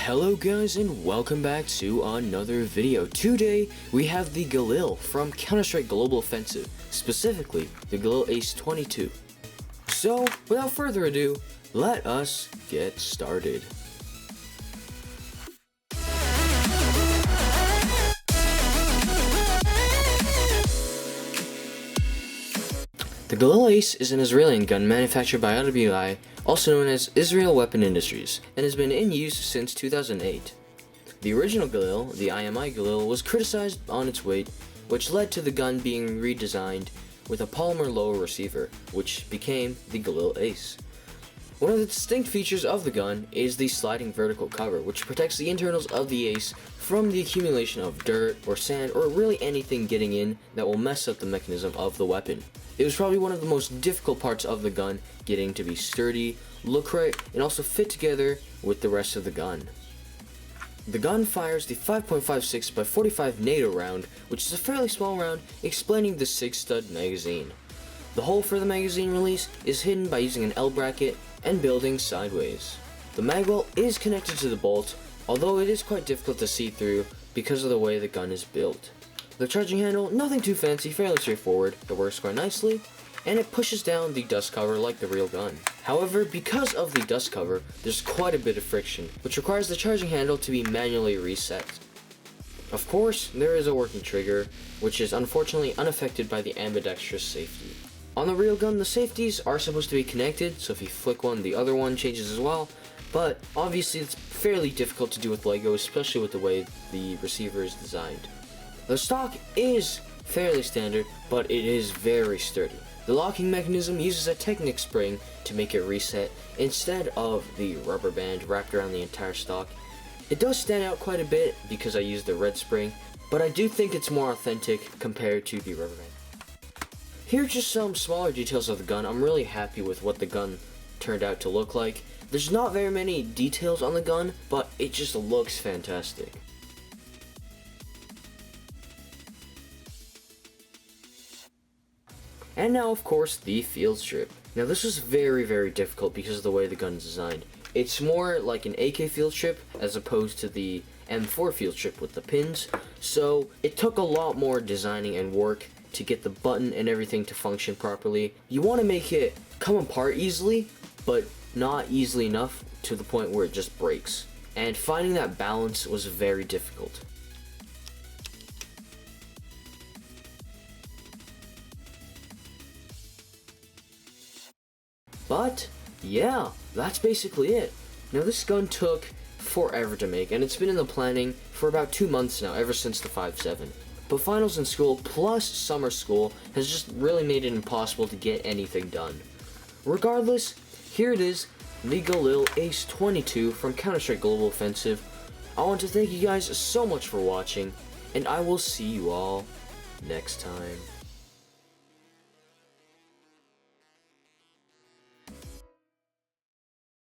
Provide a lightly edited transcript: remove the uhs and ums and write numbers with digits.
Hello guys and welcome back to another video. Today we have the Galil from Counter-Strike Global Offensive, specifically the Galil Ace 22. So without further ado, let us get started. The Galil Ace is an Israeli gun manufactured by IWI, also known as Israel Weapon Industries, and has been in use since 2008. The original Galil, the IMI Galil, was criticized on its weight, which led to the gun being redesigned with a polymer lower receiver, which became the Galil Ace. One of the distinct features of the gun is the sliding vertical cover, which protects the internals of the Ace from the accumulation of dirt or sand or really anything getting in that will mess up the mechanism of the weapon. It was probably one of the most difficult parts of the gun, getting to be sturdy, look right, and also fit together with the rest of the gun. The gun fires the 5.56 by 45 NATO round, which is a fairly small round, explaining the 6-stud magazine. The hole for the magazine release is hidden by using an L bracket and building sideways. The magwell is connected to the bolt, although it is quite difficult to see through because of the way the gun is built. The charging handle, nothing too fancy, fairly straightforward. It works quite nicely, and it pushes down the dust cover like the real gun. However, because of the dust cover, there's quite a bit of friction, which requires the charging handle to be manually reset. Of course, there is a working trigger, which is unfortunately unaffected by the ambidextrous safety. On the real gun, the safeties are supposed to be connected, so if you flick one, the other one changes as well, but obviously it's fairly difficult to do with LEGO, especially with the way the receiver is designed. The stock is fairly standard, but it is very sturdy. The locking mechanism uses a Technic spring to make it reset instead of the rubber band wrapped around the entire stock. It does stand out quite a bit because I used the red spring, but I do think it's more authentic compared to the rubber band. Here are just some smaller details of the gun. I'm really happy with what the gun turned out to look like. There's not very many details on the gun, but it just looks fantastic. And now, of course, the field strip. Now this was very difficult because of the way the gun is designed. It's more like an AK field strip as opposed to the M4 field strip with the pins, so it took a lot more designing and work to get the button and everything to function properly. You want to make it come apart easily, but not easily enough to the point where it just breaks. And finding that balance was very difficult. But yeah, that's basically it. Now this gun took forever to make, and it's been in the planning for about 2 months now, ever since the 5.7. But finals in school plus summer school has just really made it impossible to get anything done. Regardless, here it is, the Galil Ace 22 from Counter-Strike Global Offensive. I want to thank you guys so much for watching, and I will see you all next time.